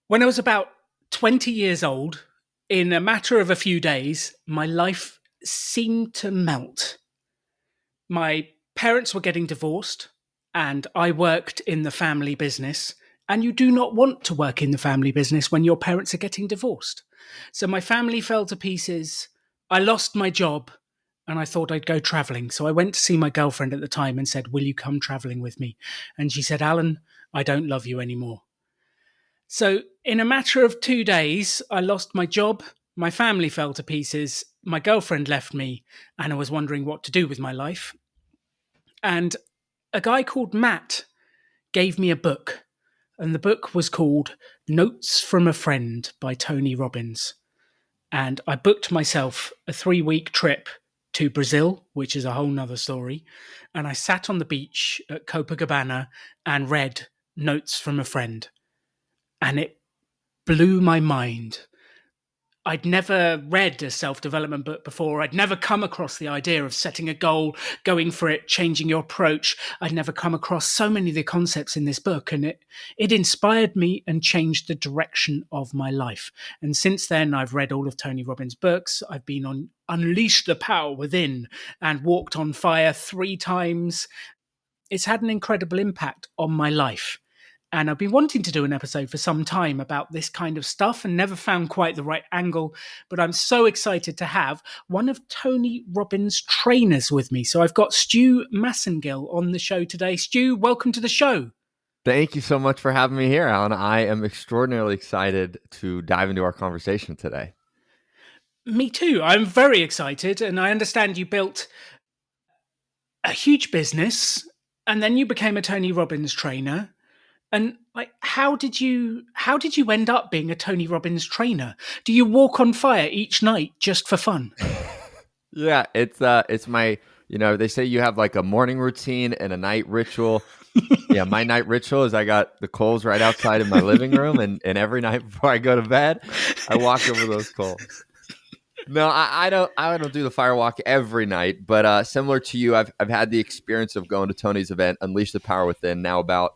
When I was about 20 years old, in a matter of a few days, my life seemed to melt. My parents were getting divorced, and I worked in the family business. And you do not want to work in the family business when your parents are getting divorced. So my family fell to pieces. I lost my job, and I thought I'd go traveling. So I went to see my girlfriend at the time and said, "Will you come traveling with me?" And she said, "Alan, I don't love you anymore." So, in a matter of 2 days, I lost my job, my family fell to pieces, my girlfriend left me, and I was wondering what to do with my life. And a guy called Matt gave me a book, and the book was called Notes from a Friend by Tony Robbins. And I booked myself a 3-week trip to Brazil, which is a whole nother story. And I sat on the beach at Copacabana and read Notes from a Friend. And it blew my mind. I'd never read a self-development book before. I'd never come across the idea of setting a goal, going for it, changing your approach. I'd never come across so many of the concepts in this book, and it inspired me and changed the direction of my life. And since then, I've read all of Tony Robbins' books. I've been on Unleash the Power Within and Walked on Fire 3 times. It's had an incredible impact on my life. And I've been wanting to do an episode for some time about this kind of stuff and never found quite the right angle. But I'm so excited to have one of Tony Robbins' trainers with me. So I've got Stu Massengill on the show today. Stu, welcome to the show. Thank you so much for having me here, Alan. I am extraordinarily excited to dive into our conversation today. Me too. I'm very excited. And I understand you built a huge business and then you became a Tony Robbins trainer. And how did you end up being a Tony Robbins trainer? Do you walk on fire each night just for fun? Yeah, it's my, they say you have like a morning routine and a night ritual. Yeah, my night ritual is I got the coals right outside in my living room, and every night before I go to bed, I walk over those coals. No, I don't do the fire walk every night, but similar to you, I've had the experience of going to Tony's event, Unleash the Power Within, now about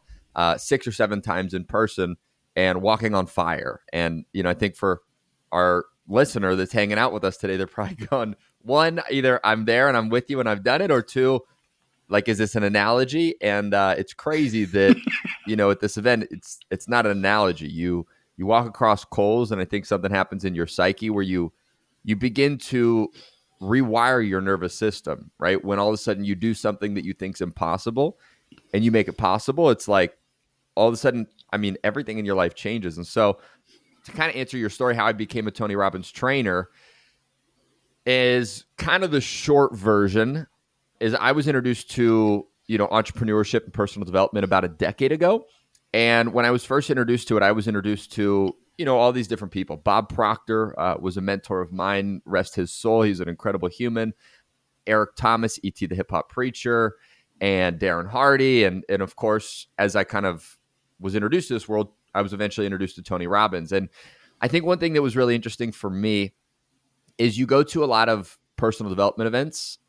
6 or 7 times in person, and walking on fire. And I think for our listener that's hanging out with us today, they're probably going, one, either I'm there and I'm with you and I've done it, or two, like, is this an analogy? And it's crazy that at this event, it's not an analogy. You walk across coals, and I think something happens in your psyche where you begin to rewire your nervous system, right? When all of a sudden you do something that you think is impossible and you make it possible, it's like all of a sudden, everything in your life changes. And so to kind of answer your story, how I became a Tony Robbins trainer is kind of the short version. Is I was introduced to, entrepreneurship and personal development about a decade ago. And when I was first introduced to it, I was introduced to all these different people. Bob Proctor was a mentor of mine, rest his soul. He's an incredible human. Eric Thomas, E.T. the Hip Hop Preacher, and Darren Hardy. And of course, as I kind of was introduced to this world, I was eventually introduced to Tony Robbins. And I think one thing that was really interesting for me is you go to a lot of personal development events,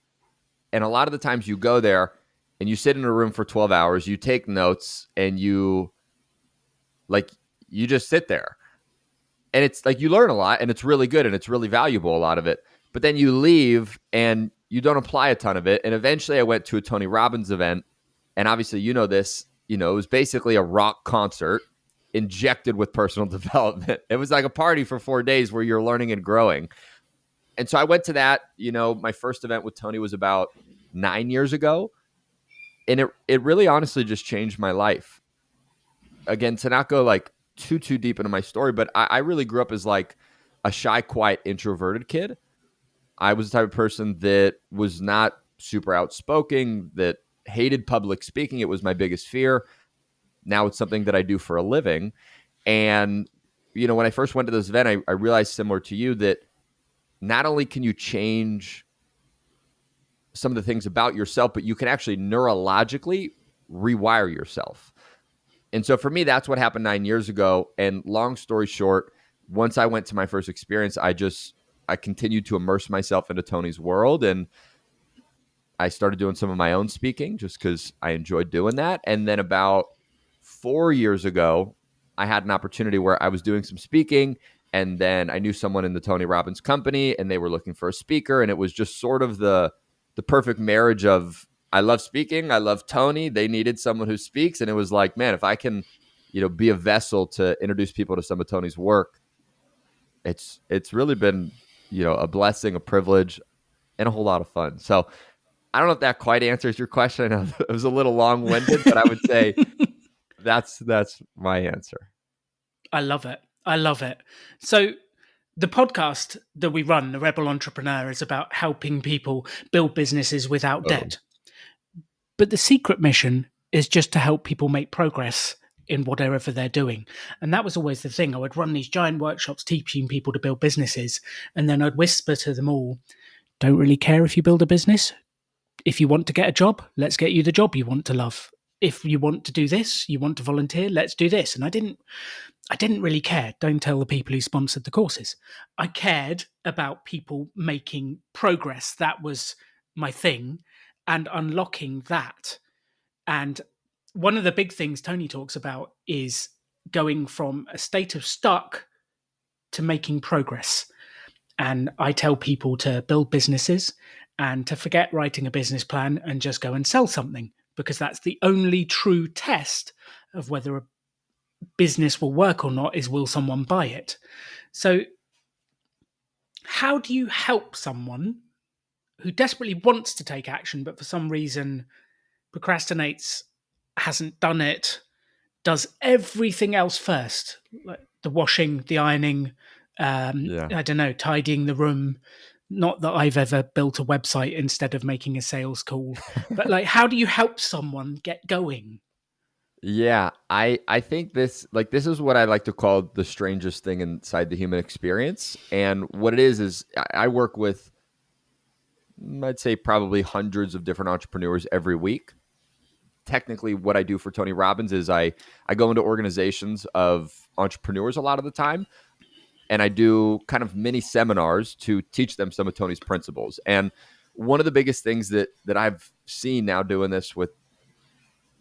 and a lot of the times you go there and you sit in a room for 12 hours, you take notes, and you just sit there. And it's like you learn a lot, and it's really good, and it's really valuable, a lot of it. But then you leave and you don't apply a ton of it. And eventually I went to a Tony Robbins event, and obviously this, it was basically a rock concert injected with personal development. It was like a party for 4 days where you're learning and growing. And so I went to that. My first event with Tony was about 9 years ago. And it really honestly just changed my life. Again, to not go like too deep into my story, but I really grew up as like a shy, quiet, introverted kid. I was the type of person that was not super outspoken, that hated public speaking. It was my biggest fear. Now it's something that I do for a living. And, when I first went to this event, I realized, similar to you, that not only can you change some of the things about yourself, but you can actually neurologically rewire yourself. And so for me, that's what happened 9 years ago. And long story short, once I went to my first experience, I continued to immerse myself into Tony's world. And I started doing some of my own speaking just because I enjoyed doing that. And then about 4 years ago, I had an opportunity where I was doing some speaking, and then I knew someone in the Tony Robbins company, and they were looking for a speaker, and it was just sort of the perfect marriage of I love speaking, I love Tony. They needed someone who speaks, and it was like, man, if I can, be a vessel to introduce people to some of Tony's work, it's really been, a blessing, a privilege, and a whole lot of fun. So I don't know if that quite answers your question. I know it was a little long-winded, but I would say that's my answer. I love it. I love it. So the podcast that we run, The Rebel Entrepreneur, is about helping people build businesses without debt. But the secret mission is just to help people make progress in whatever they're doing. And that was always the thing. I would run these giant workshops teaching people to build businesses, and then I'd whisper to them all, don't really care if you build a business. If you want to get a job, let's get you the job you want to love. If you want to do this, you want to volunteer, let's do this. And I didn't really care. Don't tell the people who sponsored the courses. I cared about people making progress. That was my thing, and unlocking that. And one of the big things Tony talks about is going from a state of stuck to making progress. And I tell people to build businesses and to forget writing a business plan and just go and sell something, because that's the only true test of whether a business will work or not, is will someone buy it? So how do you help someone who desperately wants to take action, but for some reason procrastinates, hasn't done it, does everything else first, like the washing, the ironing, I don't know, tidying the room? Not that I've ever built a website instead of making a sales call, but like, how do you help someone get going? Yeah, I think this is what I like to call the strangest thing inside the human experience. And what it is I work with, I'd say, probably hundreds of different entrepreneurs every week. Technically, what I do for Tony Robbins is I go into organizations of entrepreneurs a lot of the time, and I do kind of mini seminars to teach them some of Tony's principles. And one of the biggest things that I've seen now doing this with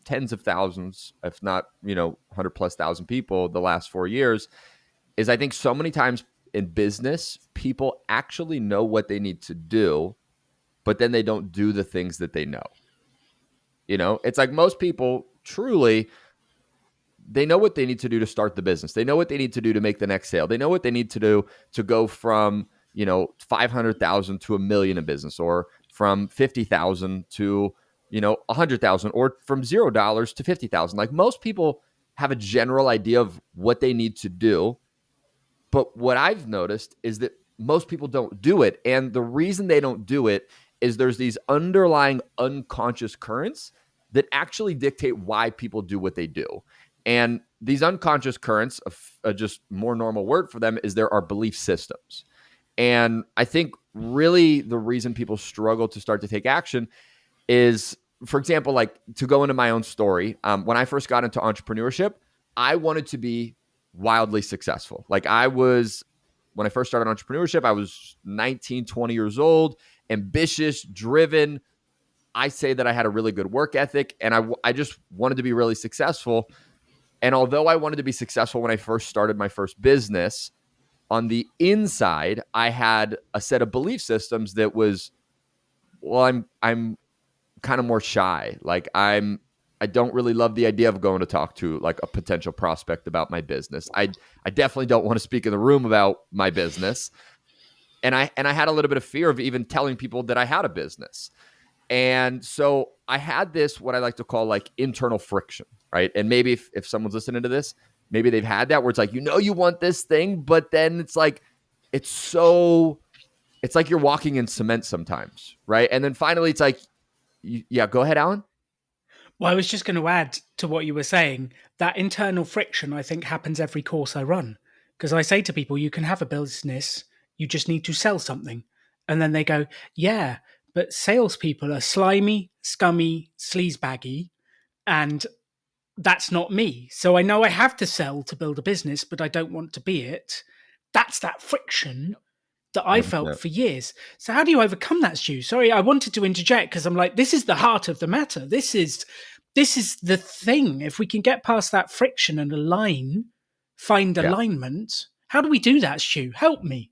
tens of thousands, if not, 100 plus thousand people the last 4 years, is I think so many times in business, people actually know what they need to do, but then they don't do the things that they know. It's like most people truly, they know what they need to do to start the business. They know what they need to do to make the next sale. They know what they need to do to go from, 500,000 to $1 million in business, or from 50,000 to, 100,000, or from $0 to 50,000. Like, most people have a general idea of what they need to do. But what I've noticed is that most people don't do it. And the reason they don't do it is there's these underlying unconscious currents that actually dictate why people do what they do. And these unconscious currents, just more normal word for them, is there are belief systems. And I think really the reason people struggle to start to take action is, for example, like, to go into my own story, when I first got into entrepreneurship, I wanted to be wildly successful. Like, when I first started entrepreneurship, I was 19, 20 years old, ambitious, driven. I say that I had a really good work ethic, and I just wanted to be really successful. And although I wanted to be successful when I first started my first business, on the inside, I had a set of belief systems that was, well, I'm kind of more shy. Like, I don't really love the idea of going to talk to, like, a potential prospect about my business. I definitely don't want to speak in the room about my business. And I had a little bit of fear of even telling people that I had a business. And so I had this, what I like to call, like, internal friction, right? And maybe if someone's listening to this, maybe they've had that, where it's like, you want this thing, but then it's like, it's like you're walking in cement sometimes, right? And then finally it's like, yeah, go ahead, Alan. Well, I was just going to add to what you were saying. That internal friction, I think, happens every course I run. Because I say to people, you can have a business, you just need to sell something. And then they go, yeah, but salespeople are slimy, scummy, sleazebaggy, and that's not me. So I know I have to sell to build a business, but I don't want to be it. That's that friction that I felt for years. So how do you overcome that, Stu? Sorry, I wanted to interject because I'm like, this is the heart of the matter. This is the thing. If we can get past that friction and align, find Yeah. alignment. How do we do that, Stu? Help me.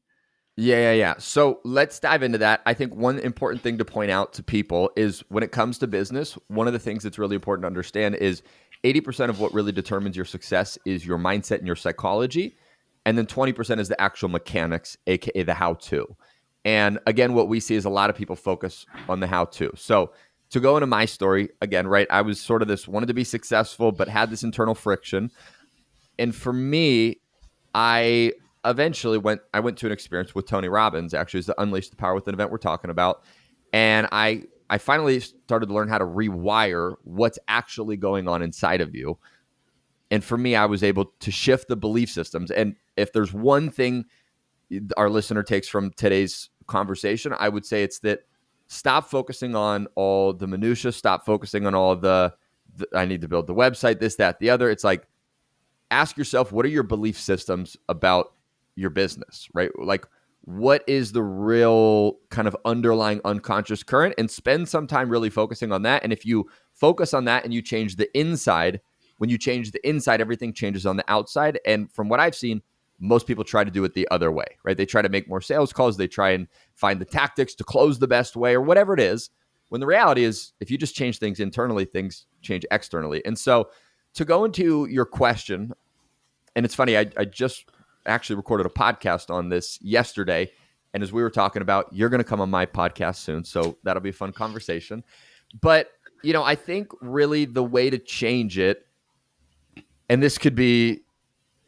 Yeah. So let's dive into that. I think one important thing to point out to people is when it comes to business, one of the things that's really important to understand is 80% of what really determines your success is your mindset and your psychology. And then 20% is the actual mechanics, AKA the how to. And again, what we see is a lot of people focus on the how to. So to go into my story, again, right, I was sort of this, wanted to be successful, but had this internal friction. And for me, I eventually went to an experience with Tony Robbins, actually, is the Unleash the Power Within event we're talking about. And I finally started to learn how to rewire what's actually going on inside of you. And for me, I was able to shift the belief systems. And if there's one thing our listener takes from today's conversation, I would say it's that stop focusing on all the minutia, stop focusing on all the I need to build the website, this, that, the other. It's like, ask yourself, what are your belief systems about your business, right? Like, what is the real kind of underlying unconscious current, and spend some time really focusing on that. And if you focus on that and you change the inside, when you change the inside, everything changes on the outside. And from what I've seen, most people try to do it the other way, right? They try to make more sales calls. They try and find the tactics to close the best way or whatever it is. When the reality is, if you just change things internally, things change externally. And so to go into your question, and it's funny, I just actually recorded a podcast on this yesterday. And as we were talking about, you're going to come on my podcast soon. So that'll be a fun conversation. But, I think really the way to change it, and this could be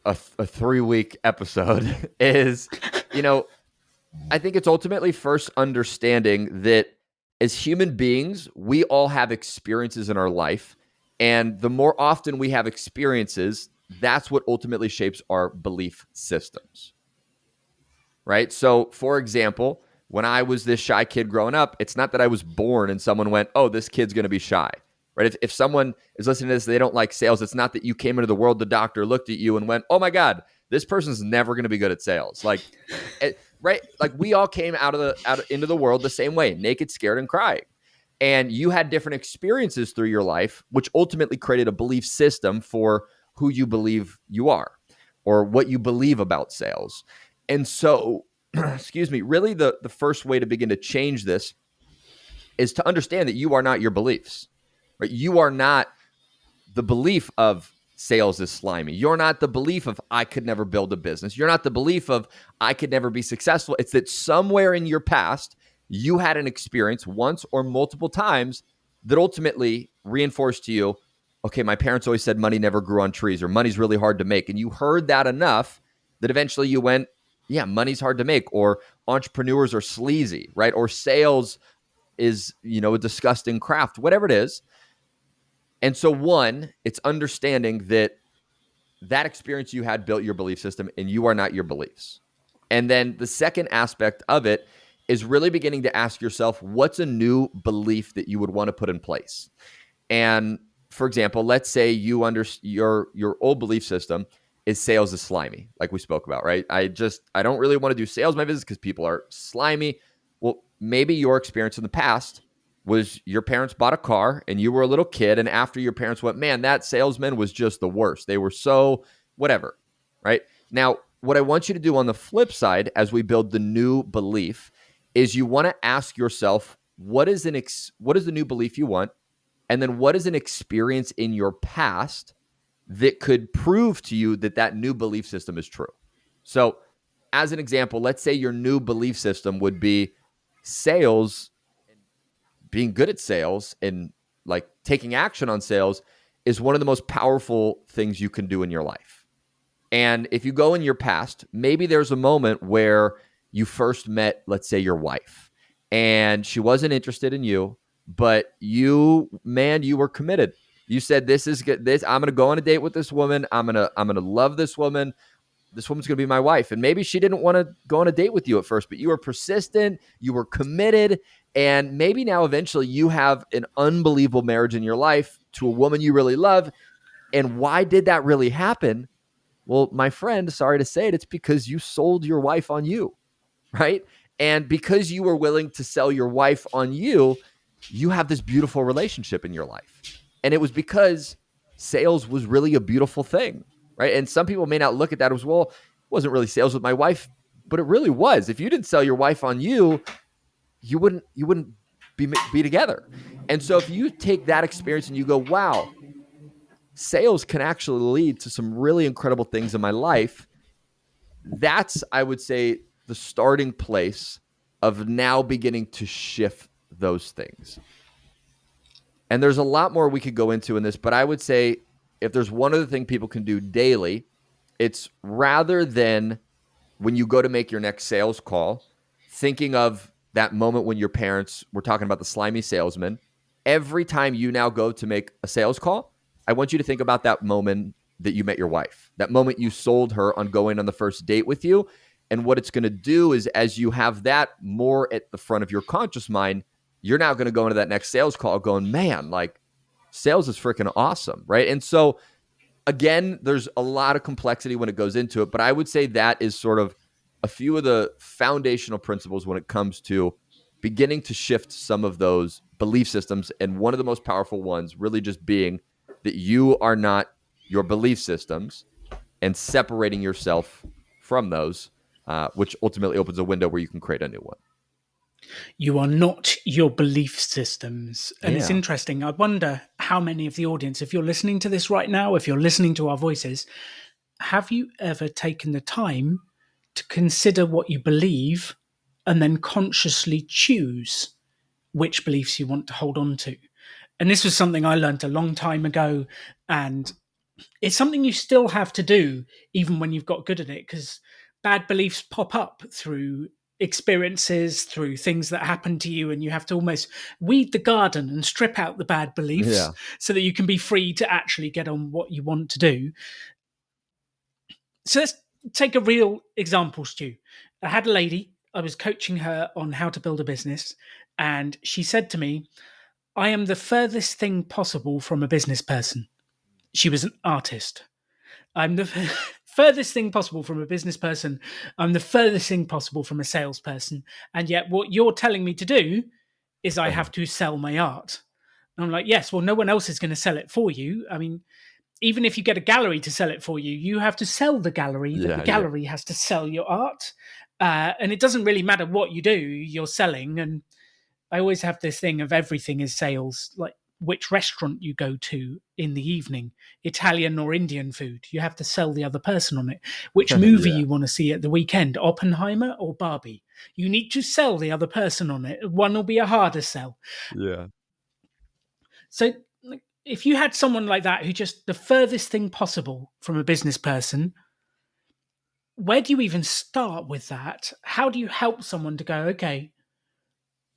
a 3-week episode, is, I think it's ultimately first understanding that as human beings, we all have experiences in our life. And the more often we have experiences, that's what ultimately shapes our belief systems, right? So, for example, when I was this shy kid growing up, it's not that I was born and someone went, oh, this kid's going to be shy, right? If someone is listening to this, they don't like sales, it's not that you came into the world, the doctor looked at you and went, oh my God, this person's never going to be good at sales. Like, right? Like, we all came out into the world the same way, naked, scared, and crying. And you had different experiences through your life, which ultimately created a belief system for who you believe you are or what you believe about sales. And so, excuse me, really the first way to begin to change this is to understand that you are not your beliefs, right? You are not the belief of sales is slimy. You're not the belief of I could never build a business. You're not the belief of I could never be successful. It's that somewhere in your past, you had an experience once or multiple times that ultimately reinforced to you, okay, my parents always said money never grew on trees, or money's really hard to make. And you heard that enough that eventually you went, yeah, money's hard to make, or entrepreneurs are sleazy, right? Or sales is, a disgusting craft, whatever it is. And so one, it's understanding that experience you had built your belief system and you are not your beliefs. And then the second aspect of it is really beginning to ask yourself, what's a new belief that you would want to put in place? And for example, let's say your old belief system is sales is slimy, like we spoke about, right? I don't really want to do sales in my business because people are slimy. Well, maybe your experience in the past was your parents bought a car and you were a little kid, and after your parents went, man, that salesman was just the worst. They were so whatever, right? Now, what I want you to do on the flip side as we build the new belief is you want to ask yourself, what is the new belief you want? And then what is an experience in your past that could prove to you that new belief system is true? So as an example, let's say your new belief system would be sales, being good at sales and like taking action on sales is one of the most powerful things you can do in your life. And if you go in your past, maybe there's a moment where you first met, let's say, your wife, and she wasn't interested in you, but you were committed. You said, this is good. I'm going to go on a date with this woman. I'm going to love this woman. This woman's going to be my wife. And maybe she didn't want to go on a date with you at first, but you were persistent, you were committed. And maybe now eventually you have an unbelievable marriage in your life to a woman you really love. And why did that really happen? Well, my friend, sorry to say it, it's because you sold your wife on you, right? And because you were willing to sell your wife on you, you have this beautiful relationship in your life. And it was because sales was really a beautiful thing, right? And some people may not look at that as, well, it wasn't really sales with my wife, but it really was. If you didn't sell your wife on you, you wouldn't be together. And so if you take that experience and you go, wow, sales can actually lead to some really incredible things in my life, that's, I would say, the starting place of now beginning to shift those things. And there's a lot more we could go into in this, but I would say if there's one other thing people can do daily, it's rather than when you go to make your next sales call, thinking of that moment when your parents were talking about the slimy salesman. Every time you now go to make a sales call, I want you to think about that moment that you met your wife, that moment you sold her on going on the first date with you. And what it's going to do is, as you have that more at the front of your conscious mind, you're now going to go into that next sales call going, man, like sales is freaking awesome, right? And so again, there's a lot of complexity when it goes into it, but I would say that is sort of a few of the foundational principles when it comes to beginning to shift some of those belief systems. And one of the most powerful ones really just being that you are not your belief systems, and separating yourself from those, which ultimately opens a window where you can create a new one. You are not your belief systems. And it's Yeah. interesting. I wonder how many of the audience, if you're listening to this right now, if you're listening to our voices, have you ever taken the time to consider what you believe and then consciously choose which beliefs you want to hold on to? And this was something I learned a long time ago. And it's something you still have to do, even when you've got good at it, because bad beliefs pop up through experiences, through things that happen to you, and you have to almost weed the garden and strip out the bad beliefs Yeah. so that you can be free to actually get on what you want to do. So let's take a real example, Stu. I had a lady, I was coaching her on how to build a business, and she said to me, I am the furthest thing possible from a business person. She was an artist. I'm the furthest thing possible from a business person. I'm the furthest thing possible from a salesperson. And yet, what you're telling me to do is I have to sell my art. And I'm like, yes, well, no one else is going to sell it for you. I mean, even if you get a gallery to sell it for you, you have to sell the gallery, that the Yeah. Yeah. gallery has to sell your art. And it doesn't really matter what you do, you're selling. And I always have this thing of everything is sales, like which restaurant you go to in the evening, Italian or Indian food. You have to sell the other person on it. Which movie Yeah. you want to see at the weekend, Oppenheimer or Barbie? You need to sell the other person on it. One will be a harder sell. Yeah. So like, if you had someone like that who just the furthest thing possible from a business person, where do you even start with that? How do you help someone to go, okay,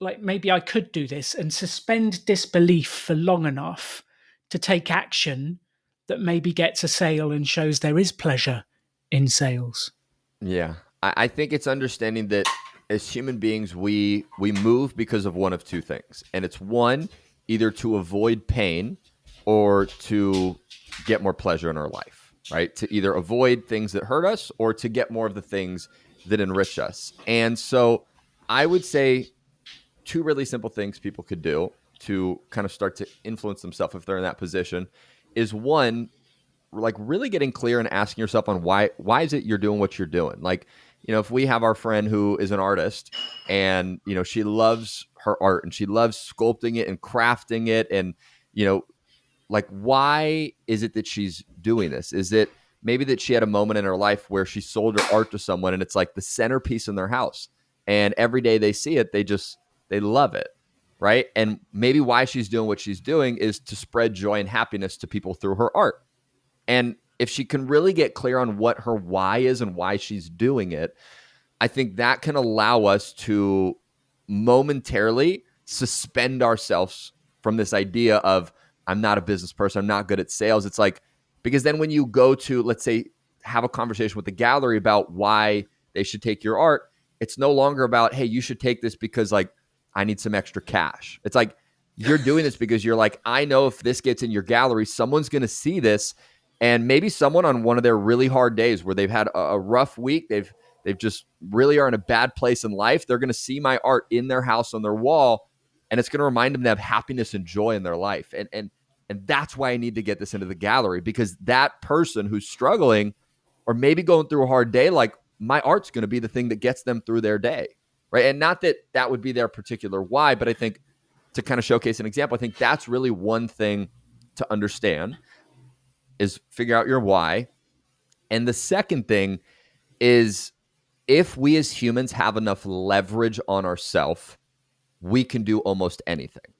like maybe I could do this and suspend disbelief for long enough to take action that maybe gets a sale and shows there is pleasure in sales? Yeah. I think it's understanding that as human beings, we move because of one of two things. And it's one, either to avoid pain or to get more pleasure in our life, right? To either avoid things that hurt us or to get more of the things that enrich us. And so I would say two really simple things people could do to kind of start to influence themselves if they're in that position is one, like really getting clear and asking yourself on why is it you're doing what you're doing. Like, if we have our friend who is an artist and she loves her art and she loves sculpting it and crafting it, and like, why is it that she's doing this? Is it maybe that she had a moment in her life where she sold her art to someone and it's like the centerpiece in their house, and every day they see it, they love it, right? And maybe why she's doing what she's doing is to spread joy and happiness to people through her art. And if she can really get clear on what her why is and why she's doing it, I think that can allow us to momentarily suspend ourselves from this idea of, I'm not a business person, I'm not good at sales. It's like, because then when you go to, let's say, have a conversation with the gallery about why they should take your art, it's no longer about, hey, you should take this because like I need some extra cash. It's like, you're doing this because you're like, I know if this gets in your gallery, someone's going to see this. And maybe someone on one of their really hard days where they've had a rough week, they've just really are in a bad place in life, they're going to see my art in their house on their wall, and it's going to remind them to have happiness and joy in their life. And And that's why I need to get this into the gallery, because that person who's struggling or maybe going through a hard day, like my art's going to be the thing that gets them through their day. Right. And not that that would be their particular why, but I think to kind of showcase an example, I think that's really one thing to understand is figure out your why. And the second thing is if we as humans have enough leverage on ourselves, we can do almost anything.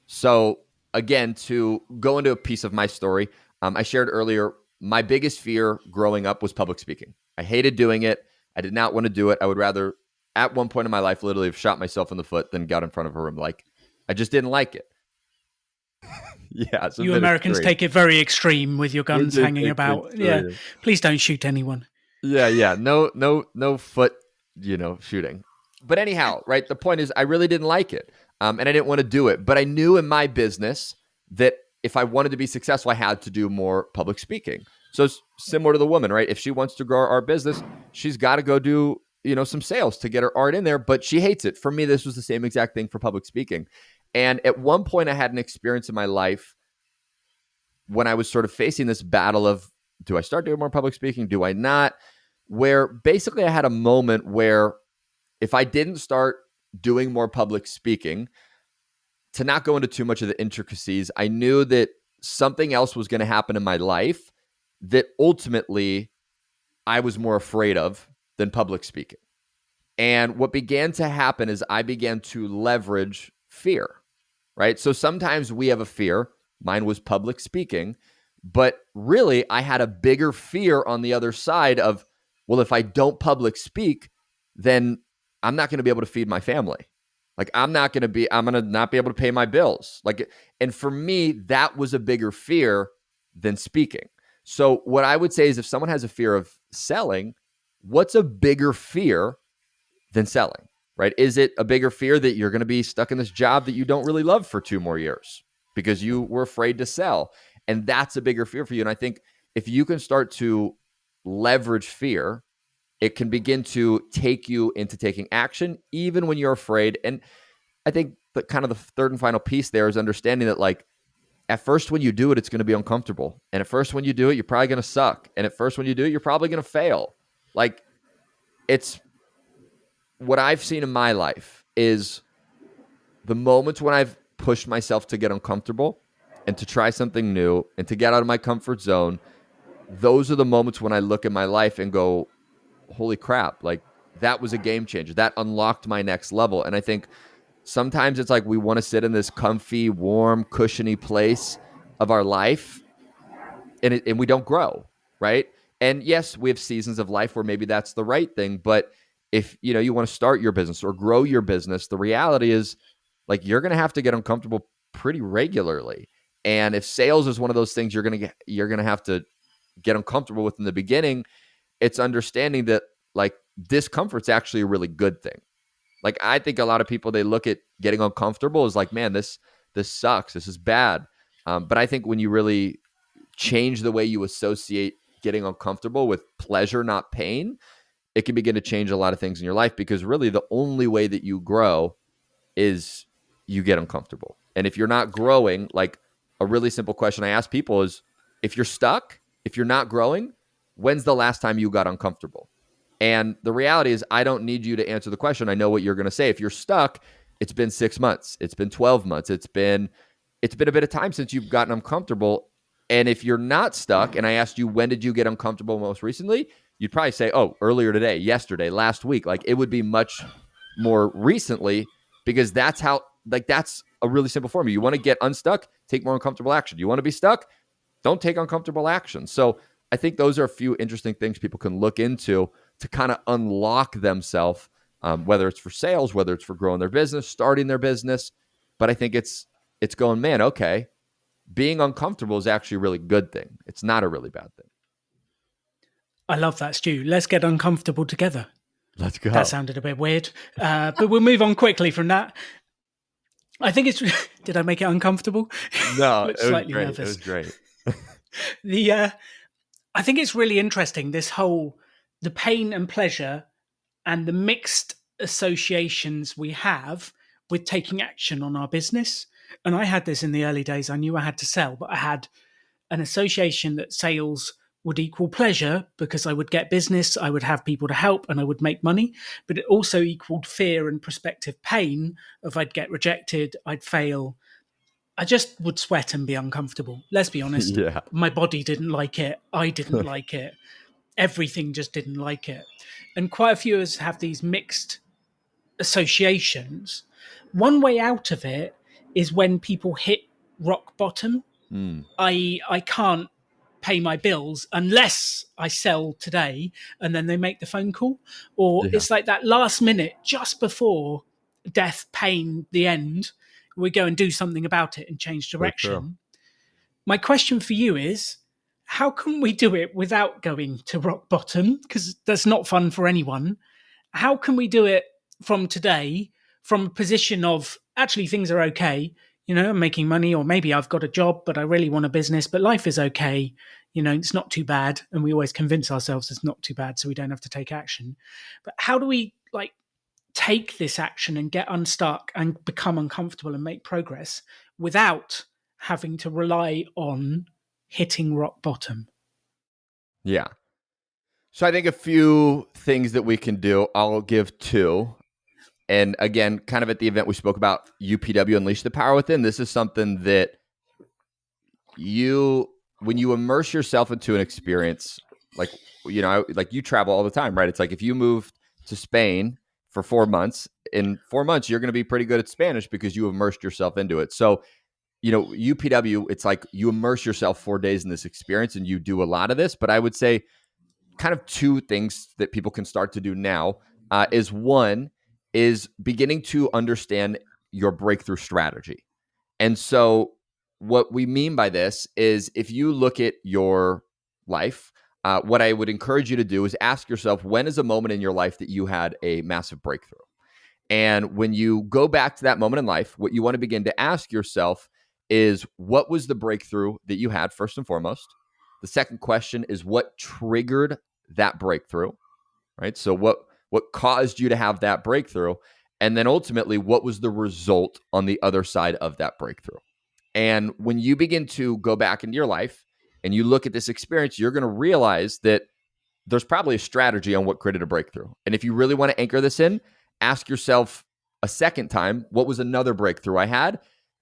So again, to go into a piece of my story, I shared earlier, my biggest fear growing up was public speaking. I hated doing it. I did not want to do it. I would rather, at one point in my life, literally have shot myself in the foot than got in front of a room. Like, I just didn't like it. Yeah, it's a You bit Americans extreme. take it very extreme with your We guns do hanging take it about. Yeah, extreme. please don't shoot anyone. Yeah. No foot, shooting. But anyhow, right? The point is, I really didn't like it, and I didn't want to do it. But I knew in my business that if I wanted to be successful, I had to do more public speaking. So it's similar to the woman, right? If she wants to grow our business, she's got to go do some sales to get her art in there. But she hates it. For me, this was the same exact thing for public speaking. And at one point, I had an experience in my life when I was sort of facing this battle of, do I start doing more public speaking? Do I not? Where basically I had a moment where if I didn't start doing more public speaking, to not go into too much of the intricacies, I knew that something else was going to happen in my life that ultimately I was more afraid of than public speaking. And what began to happen is I began to leverage fear, right? So sometimes we have a fear. Mine was public speaking, but really I had a bigger fear on the other side of, well, if I don't public speak, then I'm not going to be able to feed my family. Like I'm going to not be able to pay my bills. Like, and for me, that was a bigger fear than speaking. So what I would say is if someone has a fear of selling, what's a bigger fear than selling, right? Is it a bigger fear that you're going to be stuck in this job that you don't really love for 2 more years because you were afraid to sell? And that's a bigger fear for you. And I think if you can start to leverage fear, it can begin to take you into taking action, even when you're afraid. And I think the kind of the third and final piece there is understanding that, like, at first when you do it, it's going to be uncomfortable. And at first when you do it, you're probably going to suck. And at first when you do it, you're probably going to fail. Like, it's what I've seen in my life is the moments when I've pushed myself to get uncomfortable and to try something new and to get out of my comfort zone. Those are the moments when I look at my life and go, holy crap, like that was a game changer. That unlocked my next level. And I think sometimes it's like we want to sit in this comfy, warm, cushiony place of our life and we don't grow, right? And yes, we have seasons of life where maybe that's the right thing. But if you want to start your business or grow your business, the reality is like you're going to have to get uncomfortable pretty regularly. And if sales is one of those things you're going to have to get uncomfortable with in the beginning, it's understanding that like discomfort's actually a really good thing. Like I think a lot of people, they look at getting uncomfortable as like, man, this sucks. This is bad. But I think when you really change the way you associate getting uncomfortable with pleasure, not pain, it can begin to change a lot of things in your life, because really the only way that you grow is you get uncomfortable. And if you're not growing, like a really simple question I ask people is, if you're stuck, if you're not growing, when's the last time you got uncomfortable? And the reality is I don't need you to answer the question. I know what you're going to say. If you're stuck, it's been 6 months. It's been 12 months. It's been a bit of time since you've gotten uncomfortable. And if you're not stuck and I asked you, when did you get uncomfortable most recently? You'd probably say, oh, earlier today, yesterday, last week. Like it would be much more recently, because that's how, like, that's a really simple formula. You want to get unstuck, take more uncomfortable action. You want to be stuck, don't take uncomfortable action. So I think those are a few interesting things people can look into to kind of unlock themselves, whether it's for sales, whether it's for growing their business, starting their business. But I think it's going, man, okay, being uncomfortable is actually a really good thing. It's not a really bad thing. I love that, Stu. Let's get uncomfortable together. Let's That go. sounded a bit weird, but we'll move on quickly from that. I think it's. Did I make it uncomfortable? No, Look it was slightly great. It nervous. was great. I think it's really interesting, this whole the pain and pleasure and the mixed associations we have with taking action on our business. And I had this in the early days. I knew I had to sell, but I had an association that sales would equal pleasure because I would get business, I would have people to help, and I would make money. But it also equaled fear and prospective pain of I'd get rejected, I'd fail. I just would sweat and be uncomfortable. Let's be honest. Yeah. My body didn't like it. I didn't like it. Everything just didn't like it. And quite a few of us have these mixed associations. One way out of it is when people hit rock bottom. Mm. I can't pay my bills unless I sell today, and then they make the phone call. Or Yeah. it's like that last minute just before death, pain, the end, we go and do something about it and change So true. direction. My question for you is, how can we do it without going to rock bottom? Because that's not fun for anyone. How can we do it from today, from a position of actually things are okay, I'm making money, or maybe I've got a job, but I really want a business, but life is okay, it's not too bad. And we always convince ourselves it's not too bad, so we don't have to take action. But how do we take this action and get unstuck and become uncomfortable and make progress without having to rely on hitting rock bottom? Yeah. So I think a few things that we can do. I'll give two. And again, kind of at the event we spoke about UPW, Unleash the Power Within. This is something that when you immerse yourself into an experience, like you travel all the time, right? It's like if you moved to Spain for 4 months, in 4 months you're going to be pretty good at Spanish because you immersed yourself into it. So UPW, it's like you immerse yourself 4 days in this experience and you do a lot of this. But I would say kind of two things that people can start to do now is one is beginning to understand your breakthrough strategy. And so what we mean by this is if you look at your life, what I would encourage you to do is ask yourself, when is a moment in your life that you had a massive breakthrough? And when you go back to that moment in life, what you want to begin to ask yourself is, what was the breakthrough that you had, first and foremost? The second question is, what triggered that breakthrough, right? So what caused you to have that breakthrough? And then ultimately, what was the result on the other side of that breakthrough? And when you begin to go back into your life and you look at this experience, you're going to realize that there's probably a strategy on what created a breakthrough. And if you really want to anchor this in, ask yourself a second time, what was another breakthrough I had?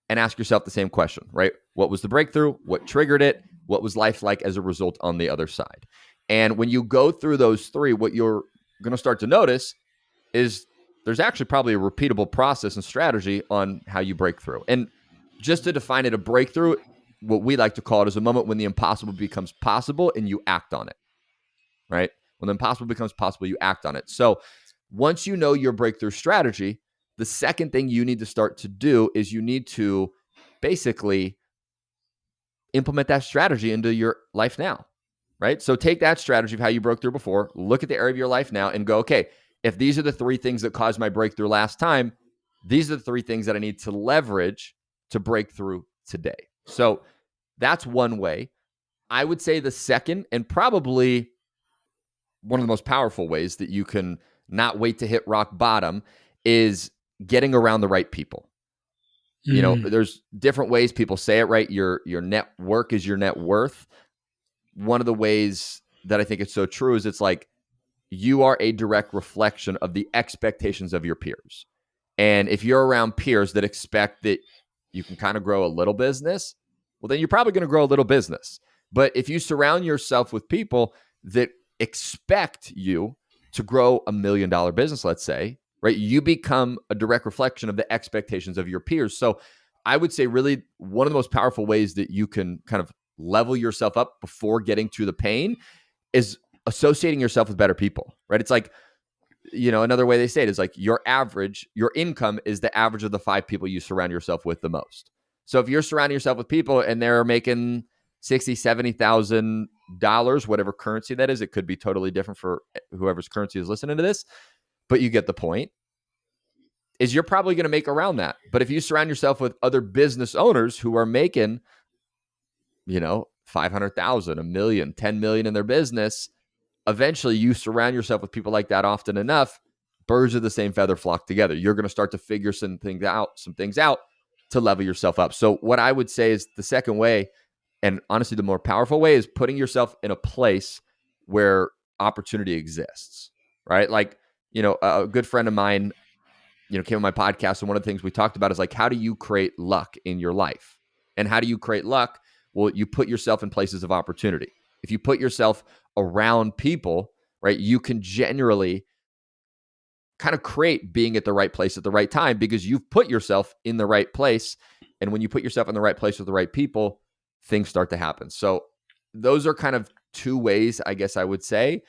And ask yourself the same question, right? What was the breakthrough? What triggered it? What was life like as a result on the other side? And when you go through those three, what you're going to start to notice is there's actually probably a repeatable process and strategy on how you break through. And just to define it, a breakthrough, what we like to call it, is a moment when the impossible becomes possible and you act on it, right? When the impossible becomes possible, you act on it. So once you know your breakthrough strategy, the second thing you need to start to do is you need to basically implement that strategy into your life now, right? So take that strategy of how you broke through before, look at the area of your life now and go, okay, if these are the three things that caused my breakthrough last time, these are the three things that I need to leverage to break through today. So that's one way. I would say the second, and probably one of the most powerful ways that you can not wait to hit rock bottom, is getting around the right people. There's different ways people say it, right? Your network is your net worth. One of the ways that I think it's so true is it's like you are a direct reflection of the expectations of your peers. And if you're around peers that expect that you can kind of grow a little business, well, then you're probably going to grow a little business. But if you surround yourself with people that expect you to grow $1 million business, let's say, right, you become a direct reflection of the expectations of your peers. So I would say really one of the most powerful ways that you can kind of level yourself up before getting to the pain is associating yourself with better people, right? It's like, another way they say it is like your income is the average of the 5 people you surround yourself with the most. So if you're surrounding yourself with people and they're making $60,000, $70,000, whatever currency that is, it could be totally different for whoever's currency is listening to this, but you get the point, is you're probably going to make around that. But if you surround yourself with other business owners who are making, 500,000, 1 million, 10 million in their business, eventually you surround yourself with people like that often enough, birds of the same feather flock together. You're going to start to figure some things out to level yourself up. So what I would say is the second way, and honestly the more powerful way, is putting yourself in a place where opportunity exists, right? Like, a good friend of mine, came on my podcast, and one of the things we talked about is like, how do you create luck in your life? And how do you create luck? Well, you put yourself in places of opportunity. If you put yourself around people, right, you can generally kind of create being at the right place at the right time because you've put yourself in the right place. And when you put yourself in the right place with the right people, things start to happen. So those are kind of two ways, I guess I would say.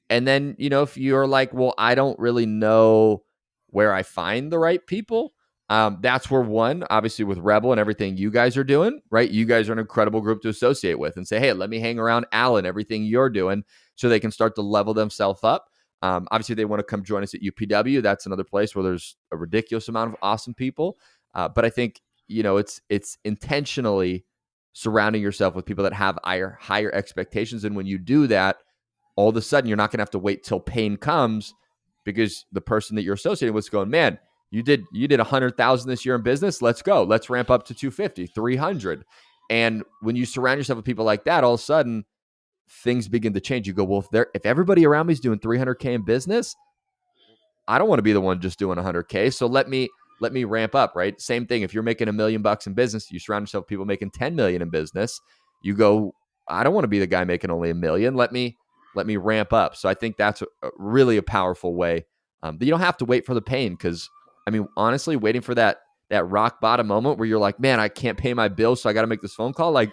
And then, if you're like, well, I don't really know where I find the right people, that's where one, obviously with Rebel and everything you guys are doing, right? You guys are an incredible group to associate with and say, hey, let me hang around Alan, everything you're doing, so they can start to level themselves up. Obviously, they want to come join us at UPW. That's another place where there's a ridiculous amount of awesome people. But I think, it's intentionally surrounding yourself with people that have higher expectations. And when you do that, all of a sudden you're not going to have to wait till pain comes, because the person that you're associated with is going, man, you did 100,000 this year in business. Let's go. Let's ramp up to 250, 300. And when you surround yourself with people like that, all of a sudden things begin to change. You go, well, if everybody around me is doing 300K in business, I don't want to be the one just doing 100K. So let me ramp up, right? Same thing. If you're making $1 million in business, you surround yourself with people making 10 million in business. You go, I don't want to be the guy making only $1 million. Let me ramp up. So I think that's really a powerful way. But you don't have to wait for the pain, because I mean, honestly, waiting for that rock bottom moment where you're like, man, I can't pay my bills, so I got to make this phone call. Like,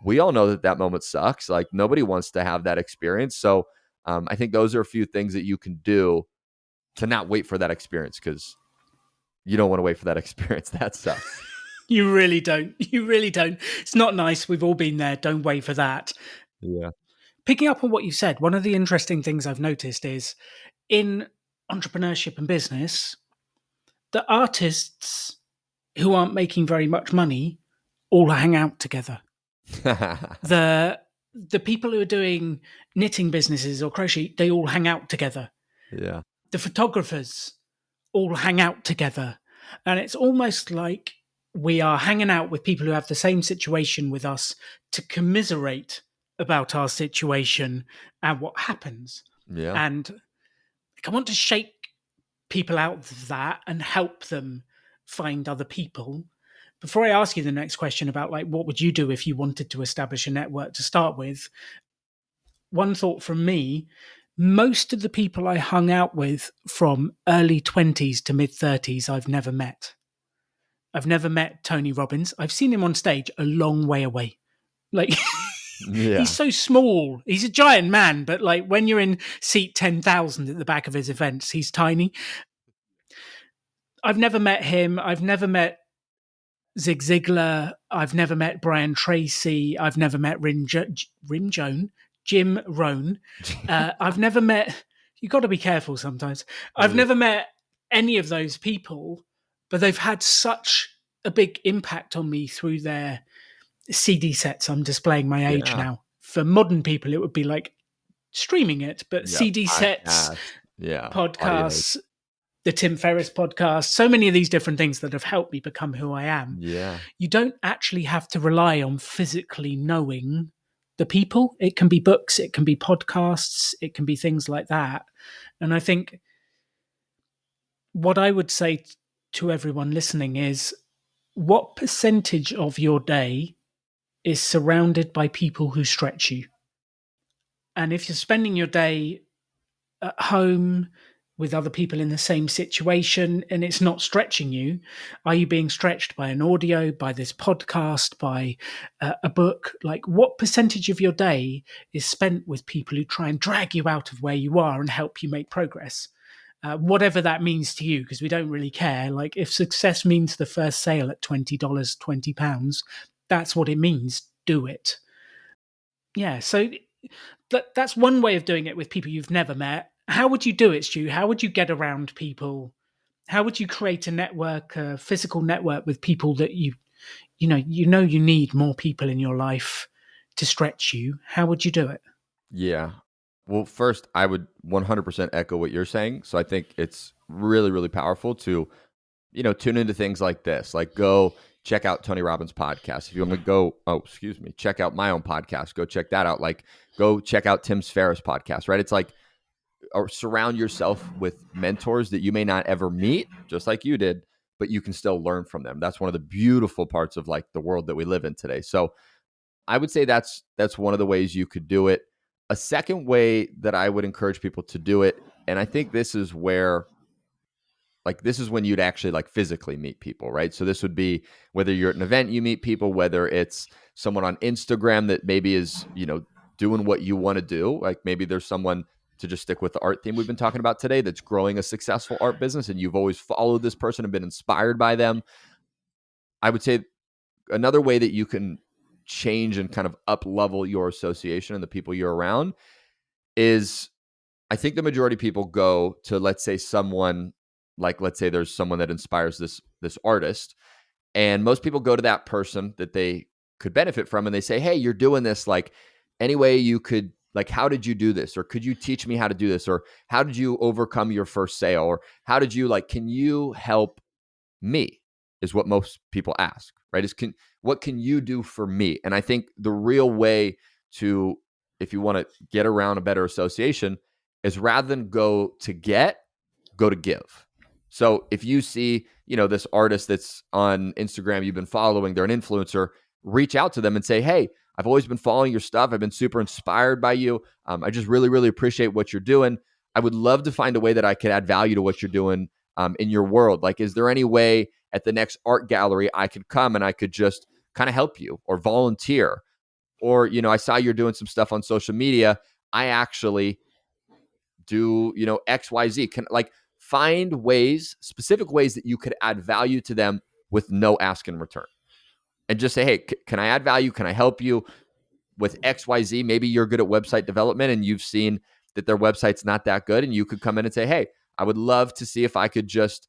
we all know that moment sucks. Like, nobody wants to have that experience. So I think those are a few things that you can do to not wait for that experience, because you don't want to wait for that experience. That sucks. You really don't. You really don't. It's not nice. We've all been there. Don't wait for that. Yeah. Picking up on what you said, one of the interesting things I've noticed is in entrepreneurship and business, the artists who aren't making very much money all hang out together. The people who are doing knitting businesses or crochet, they all hang out together. Yeah. The photographers all hang out together. And it's almost like we are hanging out with people who have the same situation with us to commiserate about our situation and what happens. Yeah. And I want to shake people out of that and help them find other people. Before I ask you the next question about like what would you do if you wanted to establish a network to start with, one thought from me, most of the people I hung out with from early 20s to mid 30s, I've never met. I've never met Tony Robbins. I've seen him on stage a long way away. Like, Yeah. he's so small. He's a giant man, but like when you're in seat 10,000 at the back of his events, he's tiny. I've never met him. I've never met Zig Ziglar. I've never met Brian Tracy. I've never met Jim Rohn. I've never met, you've got to be careful sometimes. I've never met any of those people, but they've had such a big impact on me through their CD sets. I'm displaying my age now. For modern people, it would be like streaming it, but CD sets, podcasts, the Tim Ferriss podcast, so many of these different things that have helped me become who I am. Yeah. You don't actually have to rely on physically knowing the people. It can be books, it can be podcasts, it can be things like that. And I think what I would say to everyone listening is, what percentage of your day is surrounded by people who stretch you? And if you're spending your day at home with other people in the same situation and it's not stretching you, are you being stretched by an audio, by this podcast, by a book? Like, what percentage of your day is spent with people who try and drag you out of where you are and help you make progress? Whatever that means to you, because we don't really care. Like, if success means the first sale at $20, £20, that's what it means. Do it. Yeah, so that's one way of doing it with people you've never met. How would you do it, Stu? How would you get around people? How would you create a network, a physical network with people that you need more people in your life to stretch you? How would you do it? Yeah. Well, first, I would 100% echo what you're saying. So I think it's really, really powerful to tune into things like this. Like, go check out Tony Robbins' podcast. If you want to go, check out my own podcast. Go check that out. Like, go check out Tim Ferriss' podcast, right? It's like, or surround yourself with mentors that you may not ever meet, just like you did, but you can still learn from them. That's one of the beautiful parts of like the world that we live in today. So I would say that's one of the ways you could do it. A second way that I would encourage people to do it, and I think this is where, like, this is when you'd actually like physically meet people, right? So this would be whether you're at an event, you meet people, whether it's someone on Instagram that maybe is, doing what you want to do. Like, maybe there's someone, to just stick with the art theme we've been talking about today, that's growing a successful art business and you've always followed this person and been inspired by them. I would say another way that you can change and kind of up level your association and the people you're around is, I think the majority of people go to, let's say someone, like, let's say there's someone that inspires this artist, and most people go to that person that they could benefit from and they say, hey, you're doing this, like, any way you could, like, how did you do this? Or could you teach me how to do this? Or how did you overcome your first sale? Or how did you, like, can you help me, is what most people ask, right? What can you do for me? And I think the real way to, if you want to get around a better association, is rather than go to get, go to give. So if you see, this artist that's on Instagram you've been following, they're an influencer, reach out to them and say, hey, I've always been following your stuff. I've been super inspired by you. I just really, really appreciate what you're doing. I would love to find a way that I could add value to what you're doing in your world. Like, is there any way at the next art gallery I could come and I could just kind of help you or volunteer? Or, I saw you're doing some stuff on social media. I actually do, XYZ. Can, like, find ways, specific ways that you could add value to them with no ask in return. And just say, hey, can I add value? Can I help you with XYZ? Maybe you're good at website development and you've seen that their website's not that good. And you could come in and say, hey, I would love to see if I could just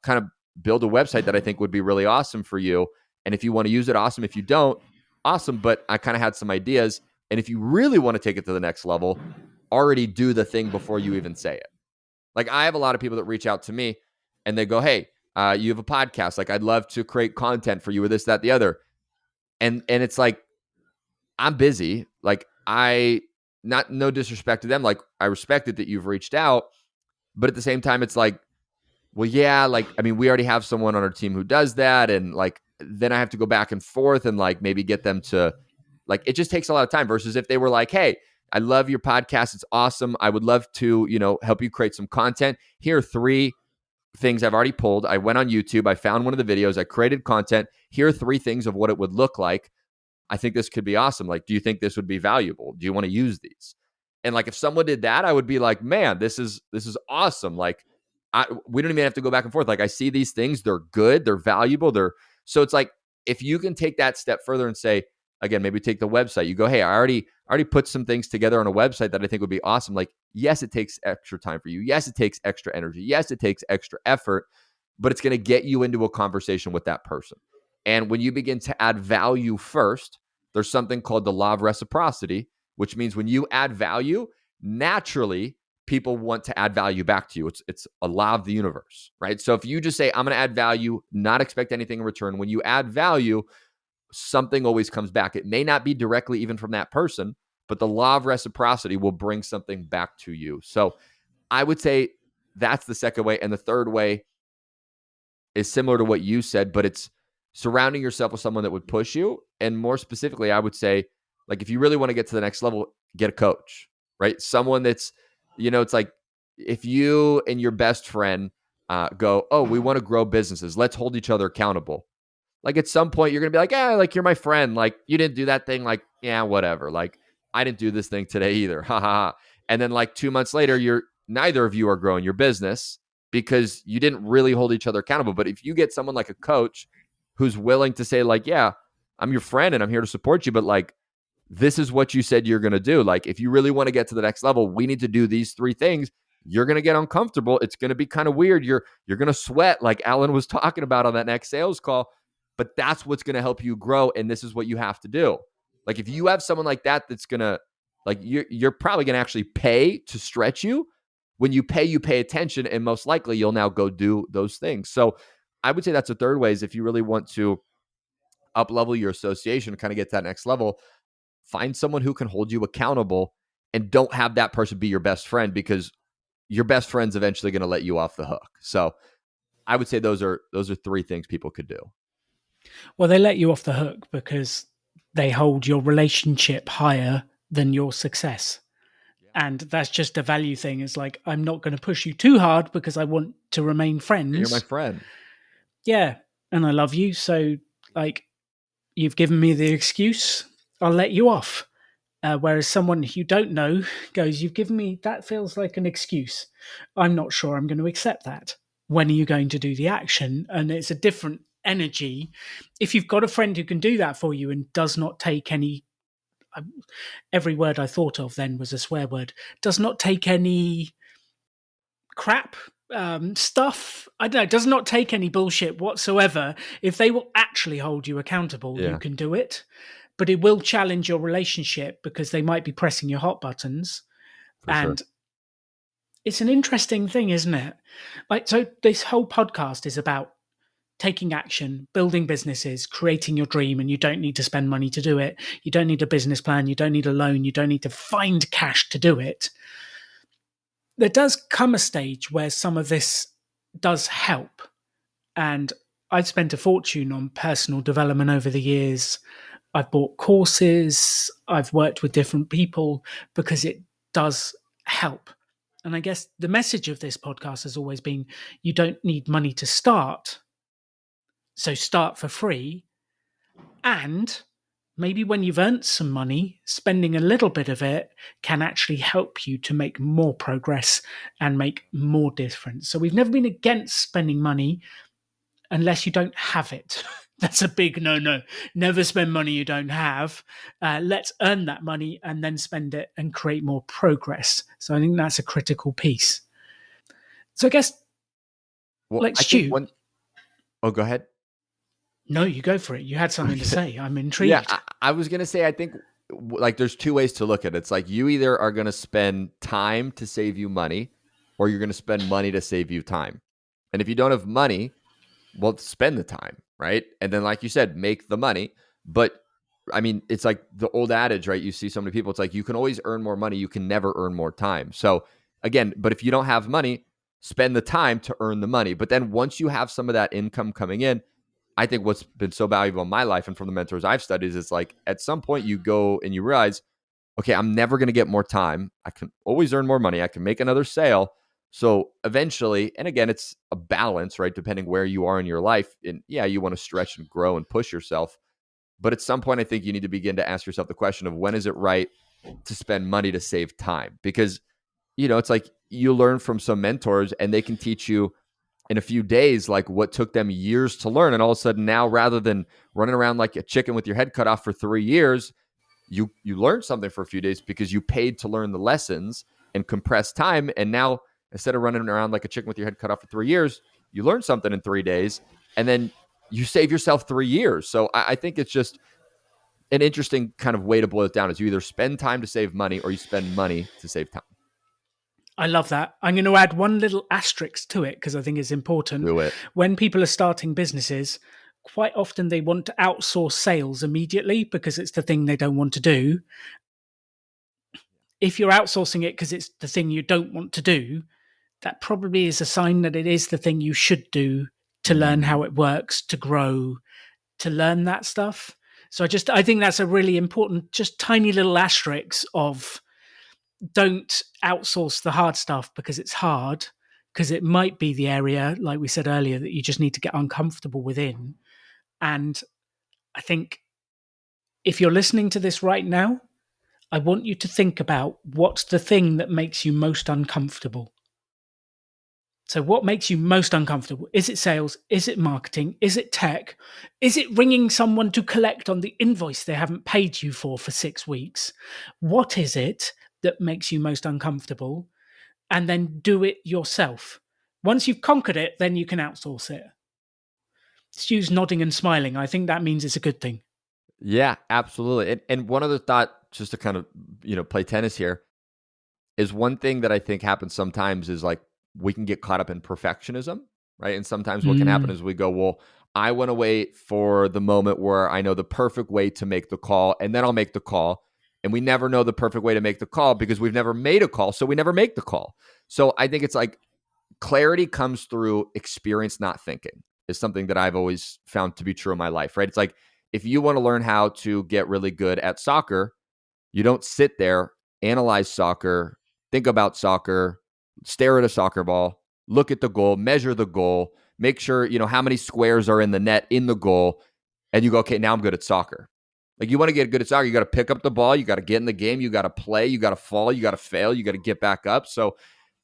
kind of build a website that I think would be really awesome for you. And if you want to use it, awesome. If you don't, awesome. But I kind of had some ideas. And if you really want to take it to the next level, already do the thing before you even say it. Like, I have a lot of people that reach out to me and they go, hey, you have a podcast. Like, I'd love to create content for you with this, that, the other. And it's like, I'm busy. Like, no disrespect to them. Like, I respect it that you've reached out. But at the same time, it's like, well, yeah, like, I mean, we already have someone on our team who does that. And like, then I have to go back and forth and like maybe get them to, like, it just takes a lot of time versus if they were like, hey, I love your podcast. It's awesome. I would love to, help you create some content. Here are 3 things I've already pulled. I went on YouTube. I found one of the videos. I created content. Here are 3 things of what it would look like. I think this could be awesome. Like, do you think this would be valuable? Do you want to use these? And like, if someone did that, I would be like, man, this is awesome. Like, we don't even have to go back and forth. Like, I see these things. They're good. They're valuable. So it's like, if you can take that step further and say, again, maybe take the website. You go, hey, I already put some things together on a website that I think would be awesome. Like, yes, it takes extra time for you. Yes, it takes extra energy. Yes, it takes extra effort, but it's going to get you into a conversation with that person. And when you begin to add value first, there's something called the law of reciprocity, which means when you add value, naturally, people want to add value back to you. It's a law of the universe, right? So if you just say, I'm going to add value, not expect anything in return, when you add value, something always comes back. It may not be directly even from that person, but the law of reciprocity will bring something back to you. So I would say that's the second way. And the third way is similar to what you said, but it's surrounding yourself with someone that would push you. And more specifically, I would say, like, if you really want to get to the next level, get a coach, right? Someone that's, it's like, if you and your best friend go, oh, we want to grow businesses, let's hold each other accountable. Like, at some point, you're going to be like, yeah, like, you're my friend. Like, you didn't do that thing. Like, yeah, whatever. Like, I didn't do this thing today either. Ha ha ha. And then like 2 months later, neither of you are growing your business because you didn't really hold each other accountable. But if you get someone like a coach who's willing to say, like, yeah, I'm your friend and I'm here to support you, but like, this is what you said you're going to do. Like, if you really want to get to the next level, we need to do these 3 things. You're going to get uncomfortable. It's going to be kind of weird. You're going to sweat, like Alan was talking about on that next sales call, but that's what's going to help you grow. And this is what you have to do. Like, if you have someone like that, that's going to, like, you're probably going to actually pay to stretch you. When you pay attention, and most likely you'll now go do those things. So I would say that's the third way is if you really want to up level your association, kind of get to that next level, find someone who can hold you accountable and don't have that person be your best friend, because your best friend's eventually going to let you off the hook. So I would say those are three things people could do. Well, they let you off the hook because they hold your relationship higher than your success. And that's just a value thing. It's like, I'm not going to push you too hard because I want to remain You're my friends. friend. Yeah. And I love you. So, like, you've given me the excuse. I'll let you off. Whereas someone you don't know goes, you've given me, that feels like an excuse. I'm not sure I'm going to accept that. When are you going to do the action? And it's a different energy. If you've got a friend who can do that for you and does not take any, every word I thought of then was a swear word, does not take any crap stuff. I don't know, does not take any bullshit whatsoever. If they will actually hold you accountable, you Yeah, can do it. But it will challenge your relationship because they might be pressing your hot buttons. for sure. And it's an interesting thing, isn't it? Like, so this whole podcast is about taking action, building businesses, creating your dream, and you don't need to spend money to do it. You don't need a business plan. You don't need a loan. You don't need to find cash to do it. There does come a stage where some of this does help. And I've spent a fortune on personal development over the years. I've bought courses, I've worked with different people because it does help. And I guess the message of this podcast has always been you don't need money to start. So start for free. And maybe when you've earned some money, spending a little bit of it can actually help you to make more progress and make more difference. So we've never been against spending money unless you don't have it. That's a big no. Never spend money you don't have. Let's earn that money and then spend it and create more progress. So I think that's a critical piece. So I guess, Well, like I think Stu, one. Oh, go ahead. no, you go for it. You had something to Okay. say. I'm Yeah, intrigued. I was gonna say I think like there's two ways to look at it. It's like you either are gonna spend time to save you money, or you're gonna spend money to save you time. And if you don't have money, well, spend the time, right? And then, like you said, make the money. But I mean, it's like the old adage, right? You see so many people, it's like you can always earn more money, you can never earn more time. So, again, but if you don't have money, spend the time to earn the money. But then once you have some of that income coming in, I think what's been so valuable in my life and from the mentors I've studied is it's like at some point you go and you realize, okay, I'm never going to get more time. I can always earn more money. I can make another sale. So eventually, and again, it's a balance, right? Depending where you are in your life. And yeah, you want to stretch and grow and push yourself. But at some point, I think you need to begin to ask yourself the question of when is it right to spend money to save time? Because, it's like you learn from some mentors and they can teach you in a few days, like what took them years to learn. And all of a sudden now, rather than running around like a chicken with your head cut off for 3 years, you learned something for a few days because you paid to learn the lessons and compress time. And now instead of running around like a chicken with your head cut off for 3 years, you learn something in 3 days and then you save yourself 3 years. So I think it's just an interesting kind of way to boil it down is you either spend time to save money or you spend money to save time. I love that. I'm going to add one little asterisk to it because I think it's important. Do it. When people are starting businesses, quite often they want to outsource sales immediately because it's the thing they don't want to do. If you're outsourcing it because it's the thing you don't want to do, that probably is a sign that it is the thing you should do to learn how it works, to grow, to learn that stuff. So I think that's a really important, just tiny little asterisk of don't outsource the hard stuff because it's hard, because it might be the area, like we said earlier, that you just need to get uncomfortable within. And I think if you're listening to this right now, I want you to think about what's the thing that makes you most uncomfortable. So, what makes you most uncomfortable? Is it sales? Is it marketing? Is it tech? Is it ringing someone to collect on the invoice they haven't paid you for 6 weeks? What is it that makes you most uncomfortable? And then do it yourself. Once you've conquered it, then you can outsource it. Stu's nodding and smiling. I think that means it's a good thing. Yeah, absolutely. And one other thought, just to kind of, play tennis here, is one thing that I think happens sometimes is like we can get caught up in perfectionism. right? And sometimes what can happen is we go, well, I want to wait for the moment where I know the perfect way to make the call, and then I'll make the call. And we never know the perfect way to make the call because we've never made a call, so we never make the call. So I think it's like clarity comes through experience, not thinking, is something that I've always found to be true in my life, right? It's like if you want to learn how to get really good at soccer, you don't sit there, analyze soccer, think about soccer, stare at a soccer ball, look at the goal, measure the goal, make sure, how many squares are in the net in the goal, and you go, okay, now I'm good at soccer. Like you want to get good at soccer, you got to pick up the ball, you got to get in the game, you got to play, you got to fall, you got to fail, you got to get back up. So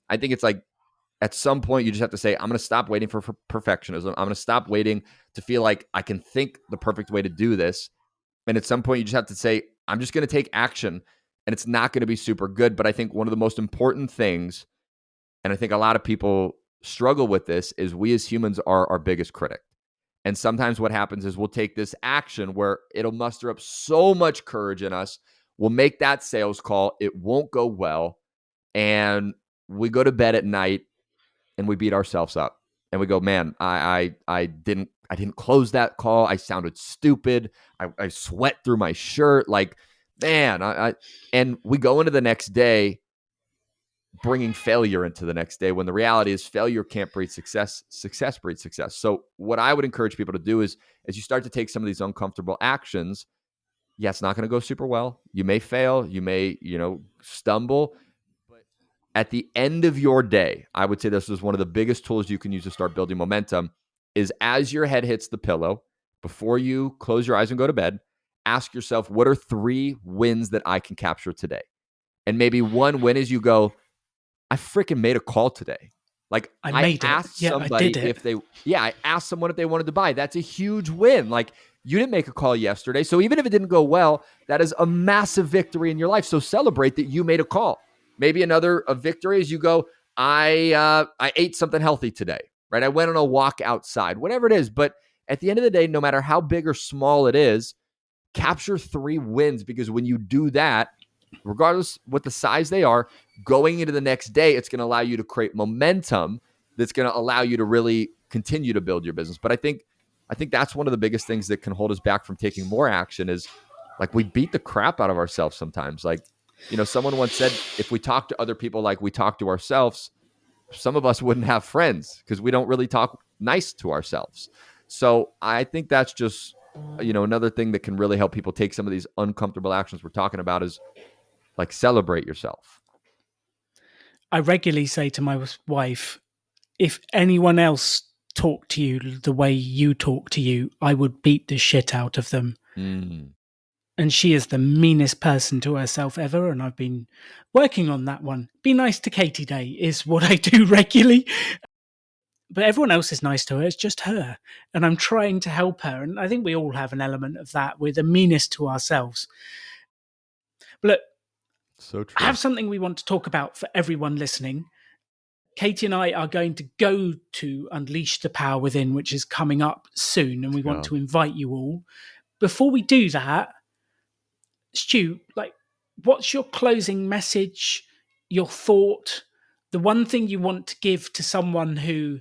I think it's like at some point you just have to say, I'm going to stop waiting for perfectionism. I'm going to stop waiting to feel like I can think the perfect way to do this. And at some point you just have to say, I'm just going to take action, and it's not going to be super good. But I think one of the most important things, and I think a lot of people struggle with this, is we as humans are our biggest critic. And sometimes what happens is we'll take this action where it'll muster up so much courage in us. We'll make that sales call. It won't go well. And we go to bed at night and we beat ourselves up. And we go, man, I didn't close that call. I sounded stupid. I sweat through my shirt. Like, man, and we go into the next day bringing failure into the next day when the reality is failure can't breed success. Success breeds success. So what I would encourage people to do is as you start to take some of these uncomfortable actions, yeah, it's not going to go super well. You may fail. You may, stumble. But at the end of your day, I would say this is one of the biggest tools you can use to start building momentum is as your head hits the pillow, before you close your eyes and go to bed, ask yourself, what are 3 wins that I can capture today? And maybe one win is you go, I freaking made a call today. Like I I made it. asked Yeah, somebody I did it. I asked someone if they wanted to buy. That's a huge win. Like you didn't make a call yesterday. So even if it didn't go well, that is a massive victory in your life. So celebrate that you made a call. Maybe another victory is you go, I ate something healthy today, right? I went on a walk outside, whatever it is. But at the end of the day, no matter how big or small it is, capture 3 wins, because when you do that, regardless what the size they are, going into the next day, it's going to allow you to create momentum that's going to allow you to really continue to build your business. But I think that's one of the biggest things that can hold us back from taking more action is like we beat the crap out of ourselves sometimes. Like, someone once said, if we talk to other people like we talk to ourselves, some of us wouldn't have friends because we don't really talk nice to ourselves. So I think that's just, another thing that can really help people take some of these uncomfortable actions we're talking about is like celebrate yourself. I regularly say to my wife, if anyone else talked to you the way you talk to you, I would beat the shit out of them. Mm. And she is the meanest person to herself ever. And I've been working on that one. Be nice to Katie Day is what I do regularly. But everyone else is nice to her. It's just her. And I'm trying to help her. And I think we all have an element of that. We're the meanest to ourselves. But look, So I true. have something we want to talk about for everyone listening. Katie and I are going to go to Unleash the Power Within, which is coming up soon. And we want Yeah. to invite you all. Before we do that, Stu, like, what's your closing message, your thought, the one thing you want to give to someone who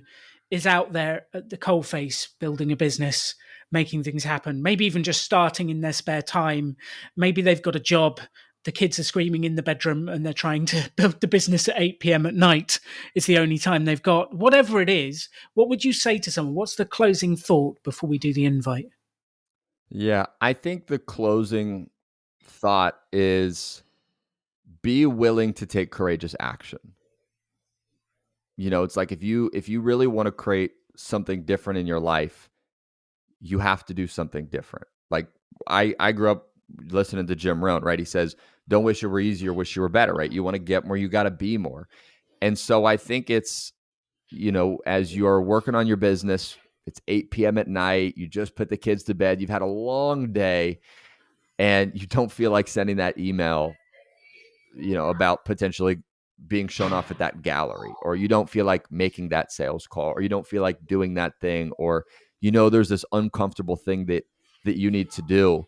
is out there at the coalface building a business, making things happen, maybe even just starting in their spare time? Maybe they've got a job, the kids are screaming in the bedroom and they're trying to build the business at 8 p.m. at night. It's the only time they've got. Whatever it is, what would you say to someone? What's the closing thought before we do the invite? Yeah. I think the closing thought is be willing to take courageous action. It's like if you really want to create something different in your life, you have to do something different. Like I grew up listening to Jim Rohn, right? He says, don't wish it were easier, wish you were better, right? You want to get more, you got to be more. And so I think it's, as you're working on your business, it's 8 p.m. at night, you just put the kids to bed, you've had a long day, and you don't feel like sending that email, about potentially being shown off at that gallery, or you don't feel like making that sales call, or you don't feel like doing that thing, or, there's this uncomfortable thing that you need to do.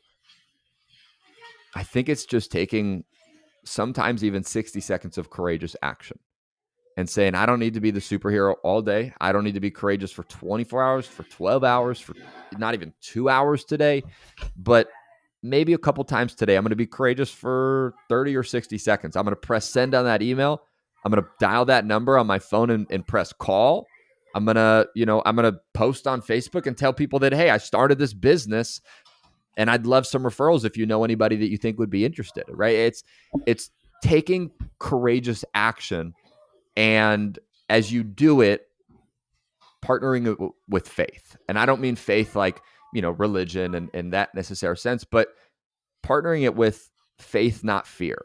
I think it's just taking sometimes even 60 seconds of courageous action. and saying, I don't need to be the superhero all day. I don't need to be courageous for 24 hours, for 12 hours, for not even 2 hours today, but maybe a couple times today, I'm going to be courageous for 30 or 60 seconds. I'm going to press send on that email. I'm going to dial that number on my phone and press call. I'm going to post on Facebook and tell people that, hey, I started this business and I'd love some referrals if you know anybody that you think would be interested, right? It's taking courageous action, and as you do it, partnering it with faith. And I don't mean faith like, religion and in that necessary sense, but partnering it with faith, not fear.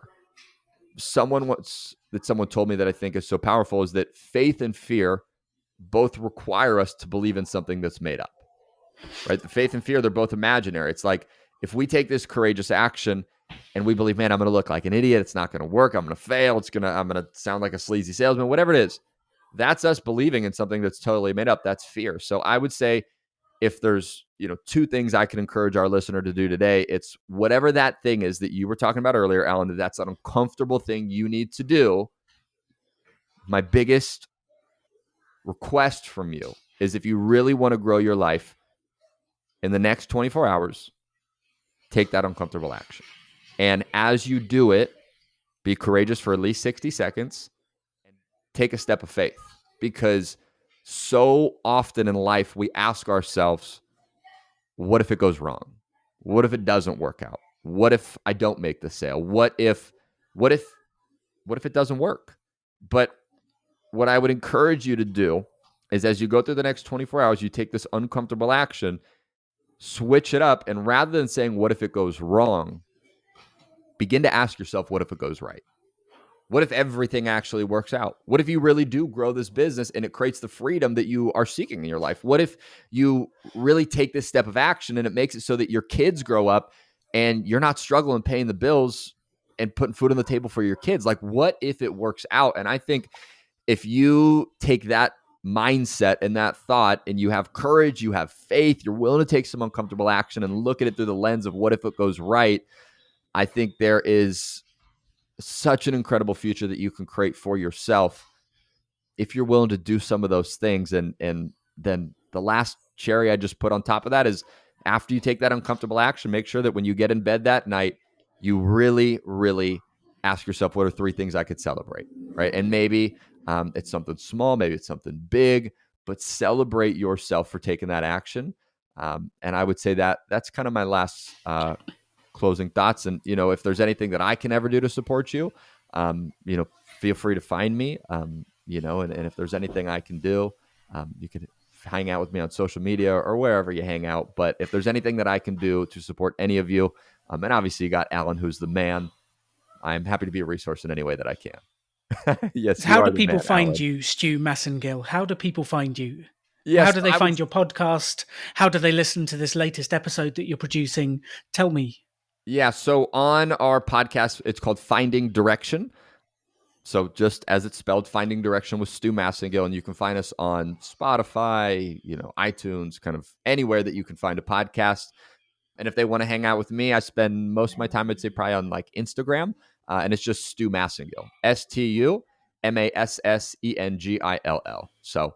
Someone told me that I think is so powerful is that faith and fear both require us to believe in something that's made up, right? The faith and fear, they're both imaginary. It's like, if we take this courageous action and we believe, man, I'm going to look like an idiot. It's not going to work. I'm going to fail. I'm going to sound like a sleazy salesman, whatever it is. That's us believing in something that's totally made up. That's fear. So I would say, if there's, two things I can encourage our listener to do today, it's whatever that thing is that you were talking about earlier, Alan, that's an uncomfortable thing you need to do. My biggest request from you is, if you really want to grow your life in the next 24 hours, take that uncomfortable action. And as you do it, be courageous for at least 60 seconds and take a step of faith. Because so often in life, we ask ourselves, what if it goes wrong? What if it doesn't work out? What if I don't make the sale? What if it doesn't work? But what I would encourage you to do is, as you go through the next 24 hours, you take this uncomfortable action, switch it up, and rather than saying, what if it goes wrong, begin to ask yourself, what if it goes right? What if everything actually works out? What if you really do grow this business and it creates the freedom that you are seeking in your life? What if you really take this step of action and it makes it so that your kids grow up and you're not struggling paying the bills and putting food on the table for your kids? Like, what if it works out? And I think if you take that mindset and that thought, and you have courage, you have faith, you're willing to take some uncomfortable action and look at it through the lens of what if it goes right, I think there is such an incredible future that you can create for yourself if you're willing to do some of those things. And then the last cherry I just put on top of that is, after you take that uncomfortable action, make sure that when you get in bed that night, you really, really ask yourself, what are 3 things I could celebrate, right? And maybe it's something small, maybe it's something big, but celebrate yourself for taking that action. And I would say that that's kind of my last closing thoughts. And, if there's anything that I can ever do to support you, feel free to find me, and if there's anything I can do, you can hang out with me on social media or wherever you hang out. But if there's anything that I can do to support any of you, and obviously you got Alan, who's the man, I'm happy to be a resource in any way that I can. Yes. How do people find you, Stu Massengill? How do people find you? Yes, how do they find your podcast? How do they listen to this latest episode that you're producing? Tell me. Yeah, so on our podcast, it's called Finding Direction. So just as it's spelled, Finding Direction with Stu Massengill, and you can find us on Spotify, iTunes, kind of anywhere that you can find a podcast. And if they want to hang out with me, I spend most of my time, I'd say, probably on like Instagram, and it's just Stu Massengill, StuMassengIll. So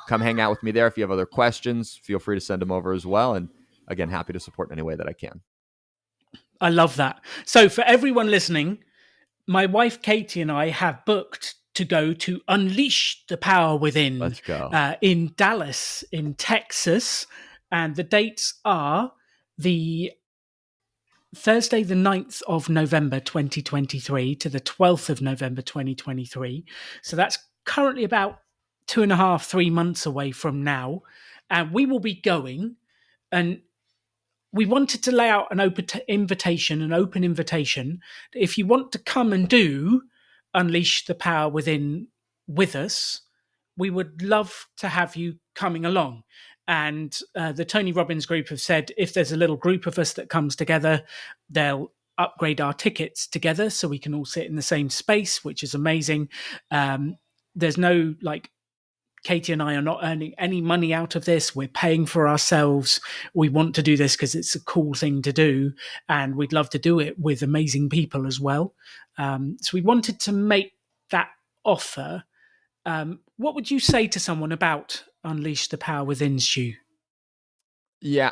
come hang out with me there. If you have other questions, feel free to send them over as well. And again, happy to support in any way that I can. I love that. So for everyone listening, my wife Katie and I have booked to go to Unleash the Power Within. Let's go. In Dallas, in Texas. And the dates are the Thursday, the 9th of November, 2023 to the 12th of November, 2023. So that's currently about 2.5, 3 months away from now. And we will be going, and we wanted to lay out an open invitation. If you want to come and do Unleash the Power Within with us, we would love to have you coming along. And the Tony Robbins group have said, if there's a little group of us that comes together, they'll upgrade our tickets together so we can all sit in the same space, which is amazing. There's no Katie and I are not earning any money out of this. We're paying for ourselves. We want to do this because it's a cool thing to do, and we'd love to do it with amazing people as well. So we wanted to make that offer What would you say to someone about Unleash the Power Within, Stu? Yeah,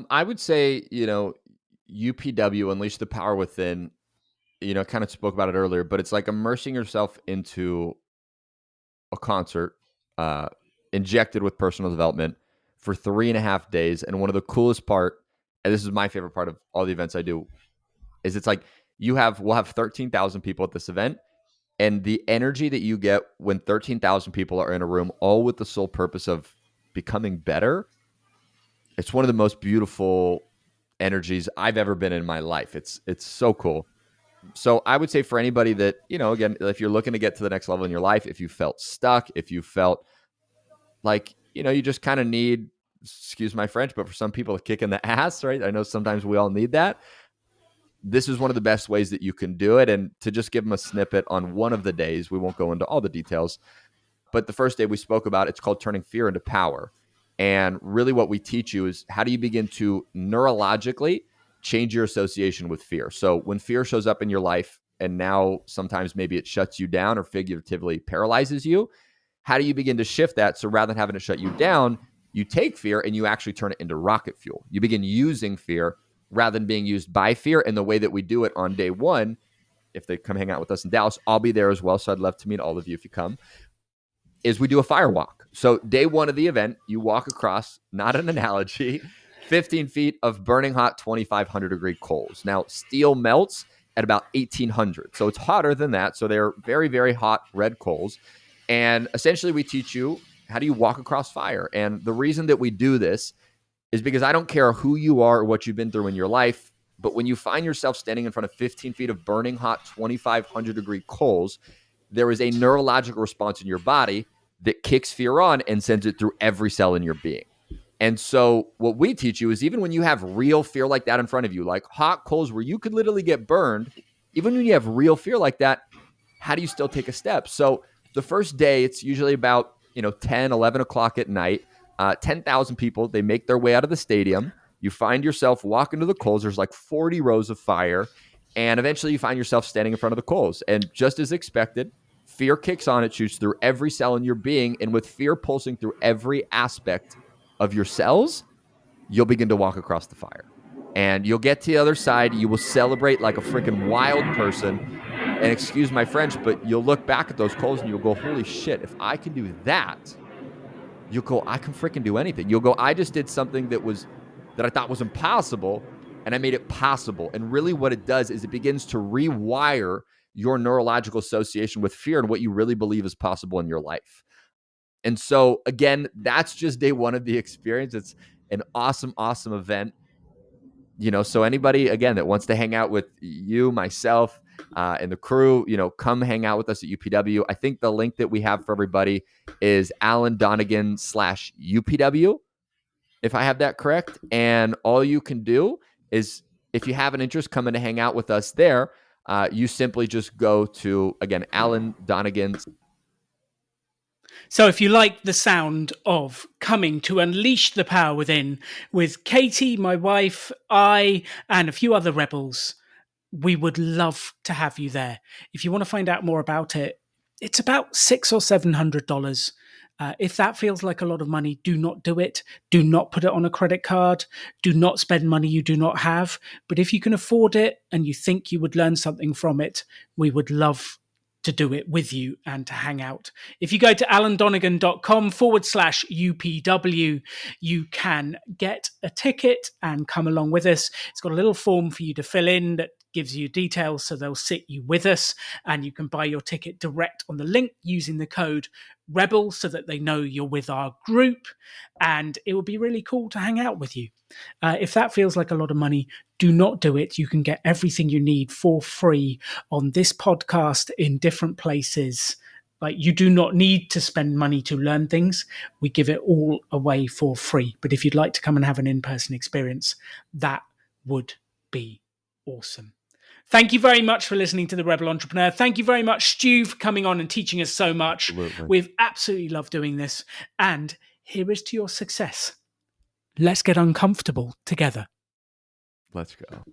I would say, UPW, Unleash the Power Within, kind of spoke about it earlier, but it's like immersing yourself into a concert, uh, injected with personal development for 3.5 days. And one of the coolest part, and this is my favorite part of all the events I do, is it's like we'll have 13,000 people at this event. And the energy that you get when 13,000 people are in a room, all with the sole purpose of becoming better, it's one of the most beautiful energies I've ever been in my life. It's so cool. So I would say for anybody that, again, if you're looking to get to the next level in your life, if you felt stuck, if you felt like, you just kind of need, excuse my French, but for some people, a kick in the ass, right? I know sometimes we all need that. This is one of the best ways that you can do it. And to just give them a snippet on one of the days, we won't go into all the details, but the first day we spoke about, it's called Turning Fear into Power. And really what we teach you is how do you begin to neurologically change your association with fear. So when fear shows up in your life, and now sometimes maybe it shuts you down or figuratively paralyzes you, how do you begin to shift that? So rather than having it shut you down, you take fear and you actually turn it into rocket fuel. You begin using fear rather than being used by fear. And the way that we do it on day one, if they come hang out with us in Dallas, I'll be there as well. So I'd love to meet all of you if you come, is we do a fire walk. So day one of the event, you walk across, not an analogy, 15 feet of burning hot 2,500 degree coals. Now, steel melts at about 1,800. So it's hotter than that. So they're very, very hot red coals. And essentially we teach you, how do you walk across fire? And the reason that we do this is because I don't care who you are or what you've been through in your life, but when you find yourself standing in front of 15 feet of burning hot 2,500 degree coals, there is a neurological response in your body that kicks fear on and sends it through every cell in your being. And so what we teach you is even when you have real fear like that in front of you, like hot coals where you could literally get burned, even when you have real fear like that, how do you still take a step? So the first day, it's usually about 10, 11 o'clock at night, 10,000 people, they make their way out of the stadium. You find yourself walking to the coals. There's like 40 rows of fire. And eventually you find yourself standing in front of the coals. And just as expected, fear kicks on. It shoots through every cell in your being. And with fear pulsing through every aspect of your cells, you'll begin to walk across the fire. And you'll get to the other side. You will celebrate like a freaking wild person. And excuse my French, but you'll look back at those coals and you'll go, holy shit, if I can do that, you'll go, I can freaking do anything. You'll go, I just did something that I thought was impossible, and I made it possible. And really what it does is it begins to rewire your neurological association with fear and what you really believe is possible in your life. And so again, that's just day one of the experience. It's an awesome, awesome event. So anybody, again, that wants to hang out with you, myself, and the crew, come hang out with us at UPW. I think the link that we have for everybody is Alan Donegan /UPW, if I have that correct. And all you can do is, if you have an interest coming to hang out with us there, you simply just go to, again, Alan Donegan. So if you like the sound of coming to unleash the power within with Katie, my wife, I, and a few other rebels, we would love to have you there. If you want to find out more about it, it's about $600 or $700. If that feels like a lot of money, do not do it. Do not put it on a credit card. Do not spend money you do not have. But if you can afford it and you think you would learn something from it, we would love to do it with you and to hang out. If you go to alandonegan.com/UPW, you can get a ticket and come along with us. It's got a little form for you to fill in that gives you details, so they'll sit you with us, and you can buy your ticket direct on the link using the code REBEL so that they know you're with our group, and it would be really cool to hang out with you. If that feels like a lot of money, do not do it. You can get everything you need for free on this podcast in different places. Like, you do not need to spend money to learn things. We give it all away for free. But if you'd like to come and have an in-person experience, that would be awesome. Thank you very much for listening to The Rebel Entrepreneur. Thank you very much, Stu, for coming on and teaching us so much. Absolutely. We've absolutely loved doing this. And here is to your success. Let's get uncomfortable together. Let's go.